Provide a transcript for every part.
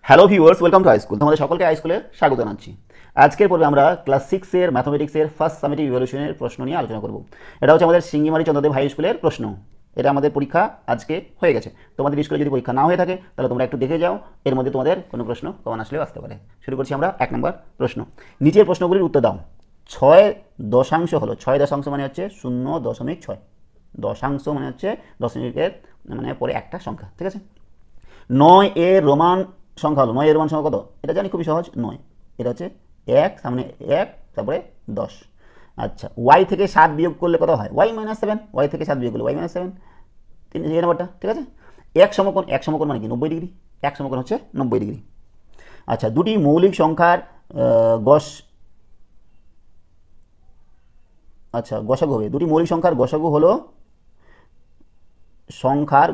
Hello viewers, welcome to high school. তোমাদের সকলকে high স্কুলে স্বাগত জানাচ্ছি। আজকের পর্বে আমরা ক্লাস 6-এর ম্যাথমেটিক্সের ফার্স্ট সামেটিভ ইভ্যালুয়েশনের প্রশ্ন নিয়ে আলোচনা করব। এটা হচ্ছে আমাদের সিঙ্গিমারি চন্দ্রদেব হাই স্কুলের প্রশ্ন। এটা আমাদের পরীক্ষা আজকে হয়ে গেছে। তোমাদের স্কুলে যদি পরীক্ষা না হয়ে থাকে তাহলে তোমরা একটু দেখে যাও, এর মধ্যে তোমাদের কোনো প্রশ্ন কমন আসলেও আসতে পারে। শুরু করছি আমরা 1 নম্বর প্রশ্ন। নিচের প্রশ্নগুলির উত্তর দাও। 6 দশাংশ হলো, 6 দশাংশ মানে হচ্ছে 0.6, দশাংশ মানে হচ্ছে দশমিকের মানে পরে একটা সংখ্যা, ঠিক আছে। 9 এর রোমান সংখ্যা হলো, 9 এর রোমান সংখ্যা কত? এটা জানি খুবই সহজ, 9। এটা হচ্ছে 1, সামনে 1, তারপরে 10। আচ্ছা, ওয়াই থেকে 7 বিয়োগ করলে কত হয়? y-7। ওয়াই থেকে 7 বিয়োগ করলে y-7, 3 নম্বরটা, ঠিক আছে। এক সমকোণ, এক সমকোণ মানে কি? 90 ডিগ্রি। এক সমকোণ হচ্ছে 90 ডিগ্রি। আচ্ছা, দুটি মৌলিক সংখ্যার গস আচ্ছা গসাগু হবে। দুটি মৌলিক সংখ্যার গসাগু হলো সংখ্যার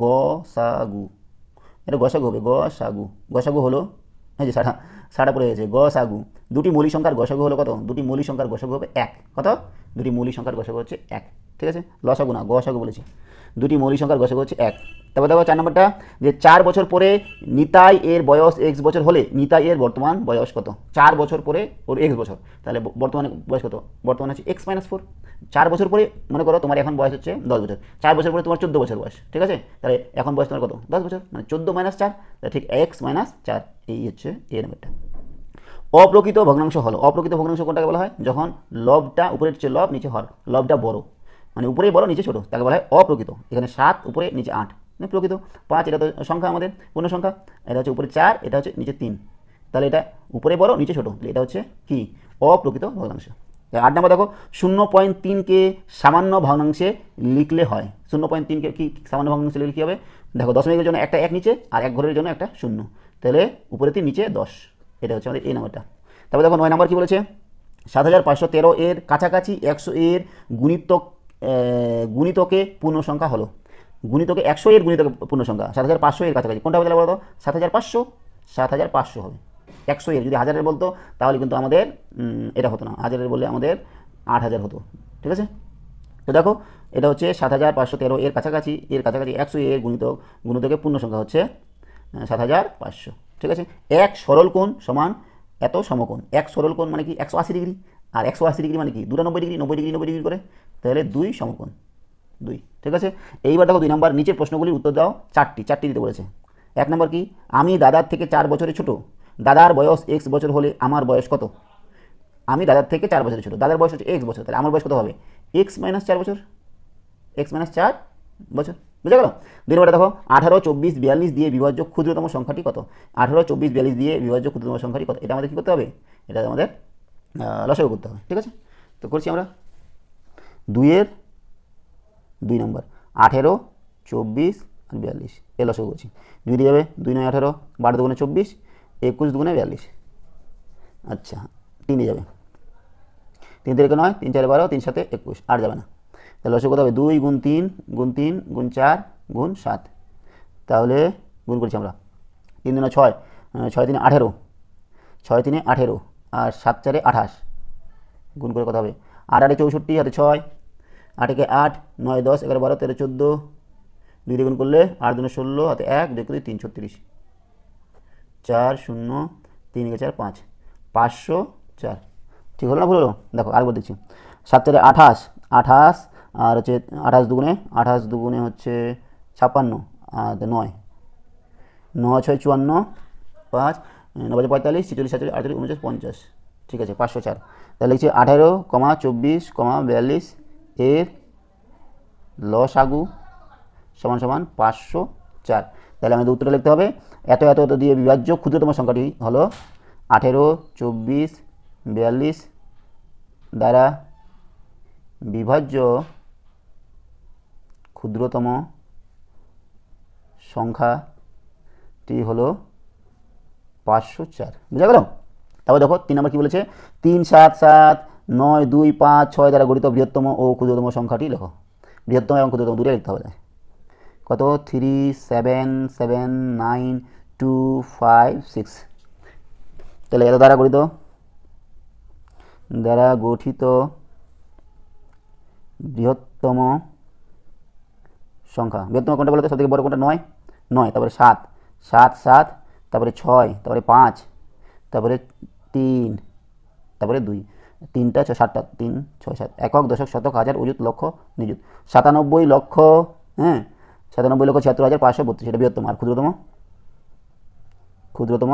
গসাগু। এটা গসাগু হবে, গসাগু। গসাগু হলো, এই যে সাড়া পড়ে গেছে, গসাগু। দুটি মৌলিক সংখ্যার গসাগু হলো কত? দুটি মৌলিক সংখ্যার গসাগু হবে 1। কত? দুটি মৌলিক সংখ্যার গসাগু হচ্ছে 1, ঠিক আছে। লসাগু না, গসাগু বলেছি। দুটি মৌলিক সংখ্যার গসাগু হচ্ছে 1। তারপর দেখো 4 নম্বরটা, যে 4 বছর পরে নিতাই এর বয়স x বছর হলে নিতাই এর বর্তমান বয়স কত? 4 বছর পরে ওর x বছর, তাহলে বর্তমানে বয়স কত? বর্তমানে হচ্ছে x-4। 4 বছর পরে, মনে করো তোমার এখন বয়স হচ্ছে 10 বছর, 4 বছর পরে তোমার 14 বছর বয়স, ঠিক আছে। তাহলে এখন বয়স তোমার কত? 10 বছর, মানে 14 - 4, তাহলে ঠিক x-4। এই হচ্ছে এ নাম্বারটা। অপ্রকৃত ভগ্নাংশ হলো, অপ্রকৃত ভগ্নাংশ কোনটাকে বলা হয়? যখন লবটা উপরে হচ্ছে লব, নিচে হর, লবটা বড়, মানে উপরেই বড় নিচে ছোট, তাকে বলা হয় অপ্রকৃত। এখানে 7 উপরে নিচে 8, মানে প্রকৃত। 5 এটা তো সংখ্যা, আমাদের পূর্ণ সংখ্যা। এটা হচ্ছে উপরে 4, এটা হচ্ছে নিচে 3, তাহলে এটা উপরে বড় নিচে ছোট, এটা হচ্ছে কি? অপ্রকৃত ভগ্নাংশ। 8 নম্বর দেখো, 0.3কে সামান্য ভগ্নাংশে লিখলে হয়। 0.3কে কি সামান্য ভগ্নাংশে লিখলে কী হবে? দেখো, দশমিকের জন্য একটা 1 নিচে, আর 1 ঘরের জন্য একটা 0, তাহলে উপরে 3 নিচে 10। এটা হচ্ছে আমাদের এই নাম্বারটা। তারপর দেখো 9 নম্বর কী বলেছে? 7513 এর কাছাকাছি 100 এর গুণিতকে পূর্ণ সংখ্যা হলো। গুণিতকে 100 এর গুণিতকে পূর্ণ সংখ্যা 7500 এর কাছাকাছি কোনটা হবে? তাহলে বলতো 7500, 7500 হবে। 100 এর, যদি হাজারের বলতো তাহলে কিন্তু আমাদের এটা হতো না, হাজারের বললে আমাদের 8000 হতো, ঠিক আছে। তো দেখো, এটা হচ্ছে 7513 এর কাছাকাছি, 100 এর গুণিতকে পূর্ণ সংখ্যা হচ্ছে 7500, ঠিক আছে। এক সরল কোণ সমান এত সমকোণ। এক সরল কোণ মানে কি? 180 ডিগ্রি। আর 180 ডিগ্রি মানে কি? 290 ডিগ্রি, 90 ডিগ্রি 90 ডিগ্রি করে, তাহলে 2 সমকোণ 2, ঠিক আছে। এইবার দেখো 2 নম্বর, নিচের প্রশ্নগুলির উত্তর দাও। 4টি দিতে বলেছে। 1 নম্বর কি? আমি দাদার থেকে 4 বছরের ছোট। দাদার বয়স x বছর হলে আমার বয়স কত? আমি দাদার থেকে 4 বছরের ছোট, দাদার বয়স হচ্ছে x বছর, তাহলে আমার বয়স কত হবে? x-4 বছর, x-4 বছর, বুঝে গেল। 2 নম্বরটা দেখো, 18, 24, 42 দিয়ে বিভাজ্য ক্ষুদ্রতম সংখ্যাটি কত? 18, 24, 42 দিয়ে বিভাজ্য ক্ষুদ্রতম সংখ্যাটি কত? এটা আমাদের কী করতে হবে? এটা আমাদের লসাগু করতে হবে, ঠিক আছে। তো করছি আমরা 2-এর 2 নম্বর, 18, 24 আর 42, এ লসাগু করছি। 2 দিয়ে যাবে, 2 9 18, 12 দুগুণে 24, 21 দুগুণে 42। আচ্ছা, 3 দিয়ে যাবে, 3 থেকে 9, 3 4 12, 3 7 21, আর যাবে না। তাহলে লসাগু কত হবে? 2 গুণ 3 গুণ 3 গুণ 4 গুণ 7। তাহলে গুণ করছি আমরা, 3 দুগুণে 6, 6 3 18, 6 3 18, আর 7 4 28। গুণ করে কত হবে? 8 8 64, হাতে 6, 8 একে 8, 9 10 11 12 13 14, 2 দিয়ে গুণ করলে 8 2 16, হাতে 1 2 3 36, 4 0 3 4 5, 504। ঠিক হলো না ভুল হলো? দেখো আরেকবার দিচ্ছি। 7 4 28, 28, আর হচ্ছে 28 দুগুণে হচ্ছে 56, আর 9 9 6 54, 5 9 5 45, 46 47 48 49 50, ঠিক আছে। 504। তাহলে লিখছি 18, 24, 42 এর লসাগু সমান সমান 504। তাহলে আমাদের উত্তরটা লিখতে হবে, এত এত এত দিয়ে বিভাজ্য ক্ষুদ্রতম সংখ্যাটি হলো 18, 24, 42 দ্বারা বিভাজ্য ক্ষুদ্রতম সংখ্যাটি হলো 504, বুঝা গেল। তারপর দেখো 3 নম্বর কী বলেছে? 3 7 7 9 2 5 6 দ্বারা গঠিত বৃহত্তম ও ক্ষুদ্রতম সংখ্যাটি লেখো। বৃহত্তম এবং ক্ষুদ্রতম দুটোই লিখতে হবে। কত? 3 7 7 9 2 5 6। তাহলে এত দ্বারা গঠিত বৃহত্তম সংখ্যা, বৃহত্তম কোনটা বলতে? সবথেকে বড় কোনটা? 9, তারপরে 7 7 7 তারপরে 6, তারপরে 5, তারপরে 3, তারপরে 2, 3টা 6 7টা 3 6 7 একক দশক শতক হাজার অযুত লক্ষ নিযুত 97 লক্ষ, হ্যাঁ 97,76,532, এটা বৃহত্তম। আর ক্ষুদ্রতম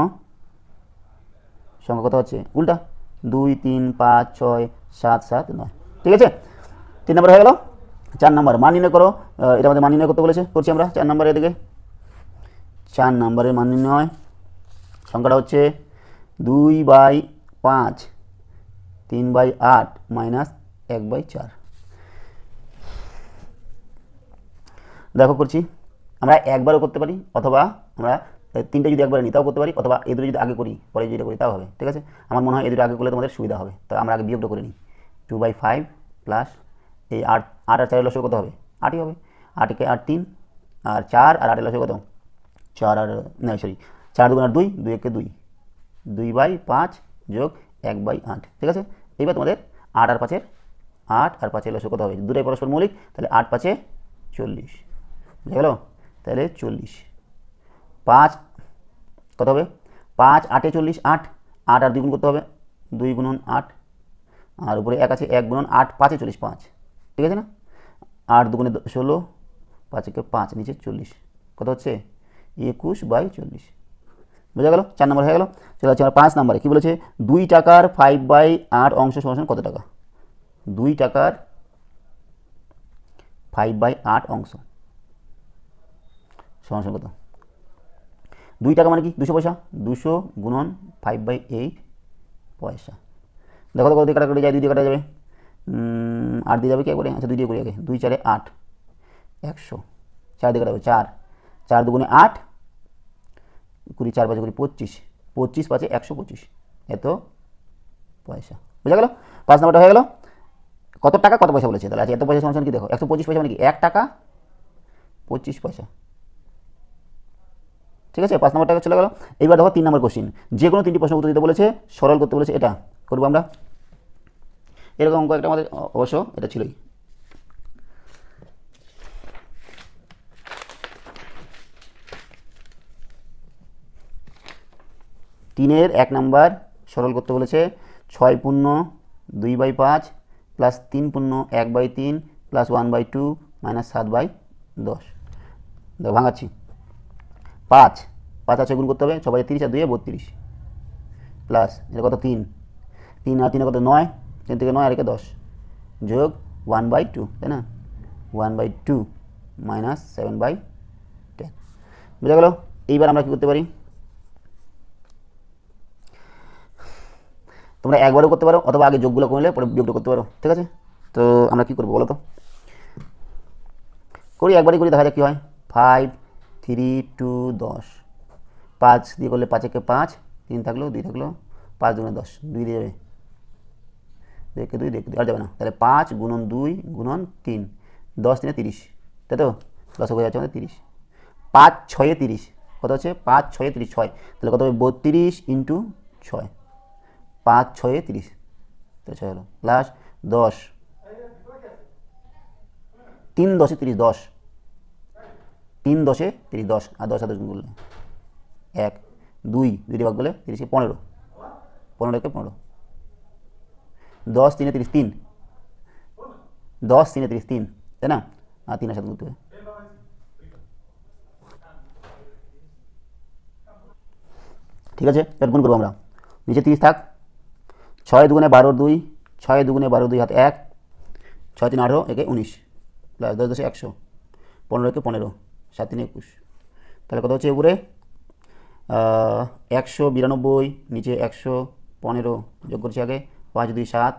সংখ্যা কত হচ্ছে উল্টা 2 3 5 6 7 7 9, ঠিক আছে। 3 নম্বর হয়ে গেল। 4 নম্বর মান নির্ণয় করো, এটা আমাদের মান নির্ণয় করতে বলেছে, করছি আমরা 4 নম্বরের দিকে। 4 নম্বরের মান নির্ণয় সংখ্যাটা হচ্ছে 2/5 3/8 মাইনাস 1/4। দেখো করছি, আমরা একবারও করতে পারি, অথবা আমরা 3টে যদি একবারে নিই তাও করতে পারি, অথবা এই দুটো যদি আগে করি পরে যেটা করি তাও হবে, ঠিক আছে। আমার মনে হয় এই দুটো আগে করলে তোমাদের সুবিধা হবে, তো আমরা আগে বিয়োগটা করে নিই। 2/5 প্লাস এই 8 আর 4 লসগু কত হবে 8ই হবে, 8কে 8 3, আর 4 আর 8 লসগু কত 4 আর না সরি 4 2 আর 2, 2 1 2, 2/5 যোগ 1/8, ঠিক আছে। এইবার তোমাদের 8 আর 5-এর 8 আর 5-এর লসগু কত হবে, দুটোই পরস্পর মৌলিক, তাহলে 8 5 40, বুঝে গেল। তাহলে 40, 5 কত হবে 5 8 40, 8 8 আর 2 গুণ করতে হবে, 2 গুণন 8, আর উপরে 1 আছে 1 গুণন 8 5 40 5, ঠিক আছে না। 8 2 গুণে 16, 5 একে 5, নিচে 40, কত হচ্ছে 21/40, বুঝা গেল। 4 নম্বর হয়ে গেল। চলে যাচ্ছে আমরা 5 নম্বরে, কী বলেছে 2 টাকার 5/8 অংশ সমান কত টাকা। 2 টাকার 5/8 অংশ সমান কত। 2 টাকা মানে কি 200 পয়সা, 200 গুণন 5/8 পয়সা। দেখো তো কত দিয়ে কাটাকাটি যায়, 2 দিয়ে কাটা যাবে, 8 দিয়ে যাবে কি একবারে, আচ্ছা 2 দিয়ে করি আগে, 2 4 8 100, 4 দিয়ে কাটাবে 4, 4 2 গুণে 8 20, 4 5 25, 25 5 125, এত পয়সা, বুঝা গেল। 5 নম্বরটা হয়ে গেল। কত টাকা কত পয়সা বলেছে, তাহলে আচ্ছা এত পয়সা সমান কি দেখো 125 পয়সা মানে কি 1 টাকা 25 পয়সা, ঠিক আছে। 5 নম্বর টাকা চলে গেল। এইবার দেখো 3 নম্বর কোশ্চিন, যে কোনো 3টি প্রশ্ন উত্তর দিতে বলেছে, সরল করতে বলেছে, এটা করবো আমরা। এরকম অঙ্ক একটা আমাদের অবশ্য এটা ছিলই। তিনের 1 নম্বর সরল করতে বলেছে, 6 পূর্ণ 2/5 প্লাস 3 পূর্ণ 1/3 প্লাস 1/2 মাইনাস 7/10। দেখো ভাঙাচ্ছি, 5 5 আছে গুণ করতে হবে, 6 30 আর 2 32, প্লাস এটা কত 3 3 আর 3 কত 9, 3 থেকে 9 আর 1 10, যোগ 1/2, তাই না 1/2 মাইনাস 7/10, বুঝা গেল। এইবার আমরা কী করতে পারি, তোমরা একবারও করতে পারো, অথবা আগে যোগগুলো করলে পরে বিয়োগটা করতে পারো, ঠিক আছে। তো আমরা কী করবো বলো তো, করি একবারই করি, দেখা যাক কী হয়। 5 3 2 10, 5 দিয়ে করলে 5 একে 5, 3 থাকলো 2 থাকলো, 5 2 10, 2 দিয়ে যাবে, 2 একে 2 2 একে 2 আর যাবে না, তাহলে 5 গুণন 2 গুণন 3, 10 3 30, তাই তো 10 হয়ে যাচ্ছে আমাদের 30, 5 6 30, কত হচ্ছে 5 6 30 6, তাহলে কত হবে 32 ইন্টু 6, 5 6 30, তাহলে 6 হলো, প্লাস 10 3 10 30, 10 3 10 30, 10 আর 10 আর 10 গুণ করলে 1 2 2 দিয়ে ভাগ করলে 30 15, 15 একে 15, 10 3 30 3, 10 3 30 3, তাই না, আর 3 এর সাথে করতে হবে, ঠিক আছে। এবার গুণ করবো আমরা, নিচে 30 থাক, 6 2 12 2, 6 2 12 2 হাতে 1, 6 3 18 একে 19, প্লাস 10 10 100, 15 একে 15, 7 3 21, তাহলে কত হচ্ছে উপরে 192, নিচে 115, যোগ করছি আগে 5 2 7,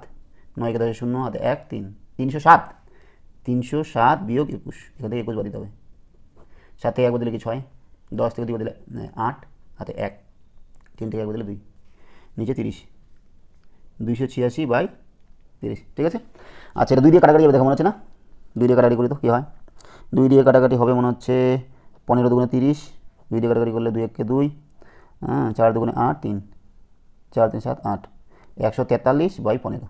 9 10 0 হাতে 1 3, 307, 307 বিয়োগ 21, এখান থেকে 21 বাদ দিতে হবে, 7 থেকে 1 বদলে কি 6, 10 থেকে 2 বদলে 8 হাতে 1, 3 থেকে 1 বদলে 2, নিচে 30, 286/30, ঠিক আছে। আচ্ছা এটা 2 দিয়ে কাটাকাটি হবে, দেখো মনে হচ্ছে না, 2 দিয়ে কাটাকাটি করি তো কী হয়, 2 দিয়ে কাটাকাটি হবে মনে হচ্ছে 15 2 30, 2 দিয়ে কাটাকাটি করলে 2 1 2, 4 2 8 3, 4 3 7 8, 143/15,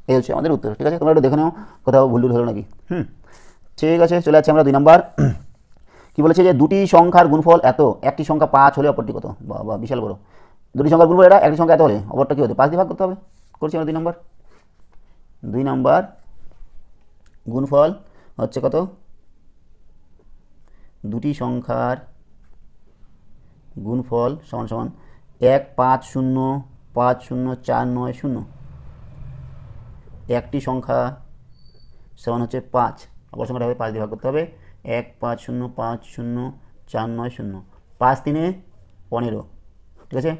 এই হচ্ছে আমাদের উত্তর, ঠিক আছে। তোমরা একটু দেখে নাও কোথাও ভুল হলো নাকি। ঠিক আছে, চলে যাচ্ছে আমরা 2 নাম্বার। কি বলেছে যে দুটি সংখ্যার গুণফল এত, একটি সংখ্যা 5 হলে অপরটি কত? বা বিশাল বড়, দুটি সংখ্যার গুণফল এটা, একটি সংখ্যা এত হলে অপরটা কী হতে? 5 দিয়ে ভাগ করতে হবে। করছি আমরা 2 নম্বর গুণফল হচ্ছে কত? দুটি সংখ্যার গুণফল সমান সমান 1 5 0 5 0 4 9 0, একটি সংখ্যা সমান হচ্ছে 5, অপর সংখ্যাটা হবে 5 দিয়ে ভাগ করতে হবে। 1 5 0 5 0 4 9 0, 5 3 15, ঠিক আছে,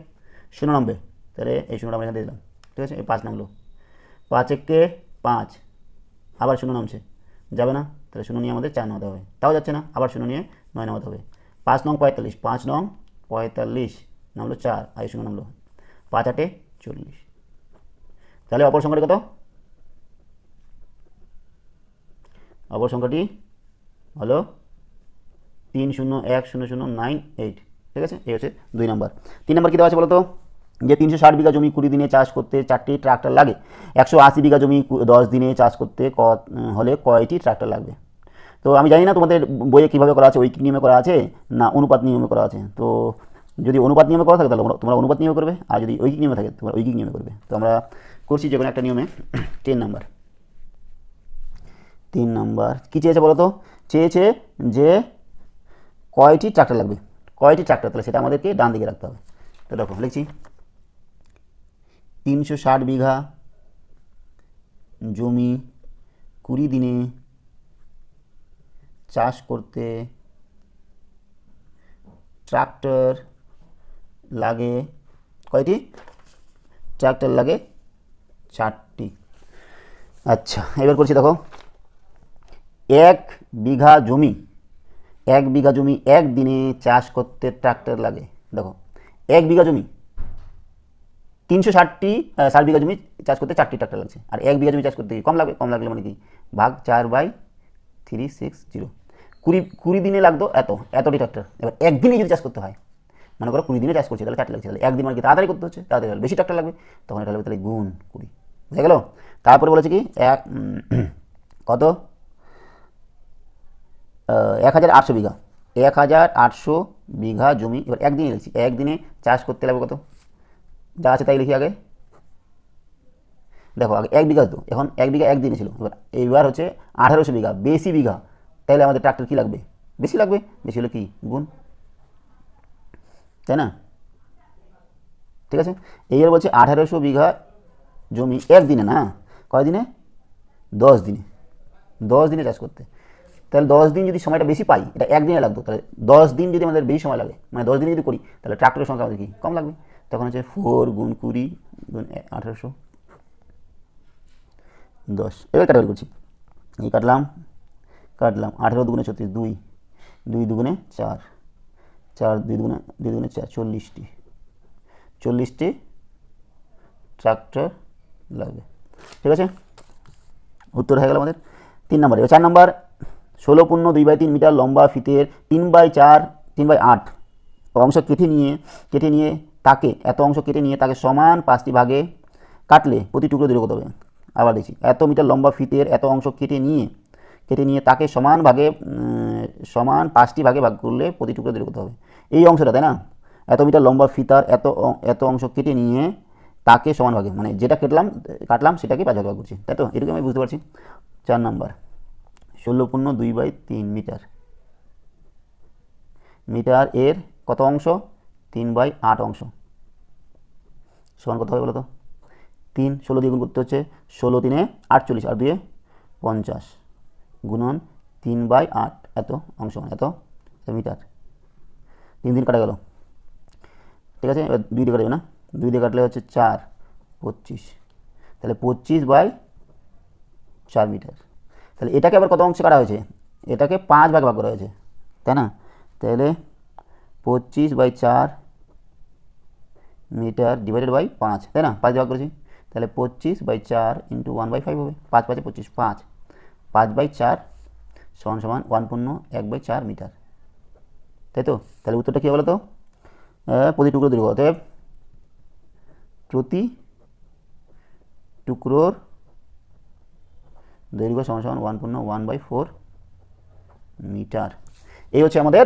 0 নামবে, তাহলে এই 0টা আমরা এখানে দিয়ে দিলাম, ঠিক আছে, এই 5 নামলো। 5 1 5, আবার 0 নামছে, যাবে না, তাহলে 0 নিয়ে আমাদের 4 নামাতে হবে, তাও যাচ্ছে না, আবার 0 নিয়ে 9 নামাতে হবে। 5 নং 45, 5 নং 45 নামলো 4, আর 0 নামলো, 5 8 40, তাহলে অপর সংখ্যাটি কত? অপর সংখ্যাটি হলো 3 0 1 0 0 9 8, ঠিক আছে, এই হচ্ছে 2 নম্বর। 3 নম্বর কী দেওয়া আছে বলো তো? যে 360 বিঘা জমি 20 দিনে চাষ করতে 4টি ট্রাক্টর লাগে, 180 বিঘা জমি 10 দিনে চাষ করতে হলে কয়টি ট্রাক্টর লাগবে? তো আমি জানি না তোমাদের বইয়ে কীভাবে করা আছে, ঐকিক নিয়মে করা আছে না অনুপাত নিয়মে করা আছে। তো যদি অনুপাত নিয়মে করা থাকে তাহলে তোমরা অনুপাত নিয়মে করবে, আর যদি ঐকিক নিয়মে থাকে তোমরা ঐকিক নিয়মে করবে। তো আমরা করছি যে কোনো একটা নিয়মে। 3 নম্বর কী চেয়েছে বলো তো? চেয়েছে যে কয়টি ট্রাক্টর লাগবে, কয়টি ট্রাক্টর, তাহলে সেটা আমাদেরকে ডান দিকে রাখতে হবে। তো দেখো লিখছি 360 বিঘা জমি 20 দিনে চাষ করতে ট্রাক্টর লাগে কয়টি? ট্রাক্টর লাগে 4টি। আচ্ছা, এবার করছি দেখো 1 বিঘা জমি 1 দিনে চাষ করতে ট্রাক্টর লাগে। দেখো 1 বিঘা জমি 360 বিঘা জমি চাষ করতে 4টি ট্রাক্টর লাগছে, আর 1 বিঘা জমি চাষ করতে কম লাগবে, কম লাগলে মানে কি ভাগ 4/360, 20 দিনে লাগতো এতটি ট্রাক্টর। এবার একদিনে যদি চাষ করতে হয়, মনে করো 20 দিনে চাষ করছে, তাহলে 4টি লাগছে, তাহলে একদিন মানে কি তাড়াতাড়ি করতে হচ্ছে, তাড়াতাড়ি বেশি ট্রাক্টর লাগবে, তখন এটা লাগবে তাহলে গুণ 20, বুঝে গেল? তারপরে বলেছে কি কত 1800 বিঘা 1800 বিঘা জমি, এবার একদিনে লিখছি, একদিনে চাষ করতে লাগবে কত? যা আছে তাই লিখি আগে। দেখো আগে 1 বিঘা, তো এখন 1 বিঘা একদিনে ছিল, এইবার হচ্ছে 1800 বিঘা, বেশি বিঘা, তাহলে আমাদের ট্রাক্টর কী লাগবে? বেশি লাগবে, বেশি হলে কি গুণ, তাই না? ঠিক আছে, এইবার বলছে 1800 বিঘা জমি একদিনে, না কয় দিনে? 10 দিনে, 10 দিনে চাষ করতে, তাহলে 10 দিন যদি সময়টা বেশি পাই, এটা একদিনে লাগতো, তাহলে 10 দিন যদি আমাদের বেশি সময় লাগে, মানে 10 দিনে যদি করি, তাহলে ট্রাক্টরের সংখ্যা আমাদের কি কম লাগবে, তখন হচ্ছে 4 গুণ 20 গুণ 1800 10। এবার কাটাকাটি করছি, এই কাটলাম 18 দুগুণে 36, 2 দুগুণে 4, 4 2 দুগুণে 4, 40টি ট্রাক্টর লাগবে, ঠিক আছে, উত্তর হয়ে গেল আমাদের 3 নম্বর। এবার 4 নম্বর 16.2/3 মিটার লম্বা ফিতের 3/8 অংশ কেটে নিয়ে তাকে সমান 5টি ভাগে কাটলে প্রতি টুকরো দৈর্ঘ্য কত হবে? আবার দেখছি, এত মিটার লম্বা ফিতের এত অংশ কেটে নিয়ে তাকে সমান 5টি ভাগে ভাগ করলে প্রতি টুকরো দৈর্ঘ্য কত হবে? এই অংশটা, তাই না? এত মিটার লম্বা ফিতার এত অংশ কেটে নিয়ে তাকে সমান ভাগে, মানে যেটা কাটলাম সেটাকে 5 ভাগে ভাগ করছি, তাই তো? এটুকু আমি বুঝতে পারছি। 4 নম্বর 16.2/3 মিটার এর কত অংশ? 3/8 অংশ, সমান কত হবে বলো তো? 3 16 দিয়ে গুণ করতে হচ্ছে, 16 3 48 আর 2 50 গুণন 3/8, এত অংশ মানে এত মিটার। 3 দিন কাটা গেল, ঠিক আছে, এবার 2 দিয়ে কাটবে না, 2 দিয়ে কাটলে হচ্ছে 4 25, তাহলে 25/4 মিটার। তাহলে এটাকে আবার কত অংশে কাটা হয়েছে? এটাকে 5 ভাগে ভাগ করা হয়েছে, তাই না? তাহলে 25/4 মিটার ডিভাইডেড বাই 5, তাই না? 5 ভাগ করেছি, তাহলে 25/4 ইন্টু 1/5 হবে, 5 5 25, 5/4 সমান 1/4 মিটার, তাই তো? তাহলে উত্তরটা কী বলো তো? প্রতি টুকরো দৈর্ঘ্য, অতএব প্রতি টুকরোর দৈর্ঘ্য সমান 1/4 মিটার। এই হচ্ছে আমাদের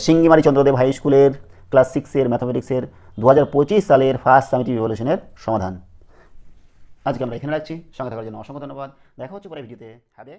সিঙ্গিমারি চন্দ্রদেব হাই স্কুলের ক্লাস 6-এর ম্যাথামেটিক্সের 2025 সালের ফার্স্ট সামেটিভ ইভ্যালুয়েশনের সমাধান। আজকে আমরা এখানে রাখছি। সঙ্গে থাকার জন্য অসংখ্য ধন্যবাদ। দেখা হচ্ছে পরের ভিডিওতে। Have a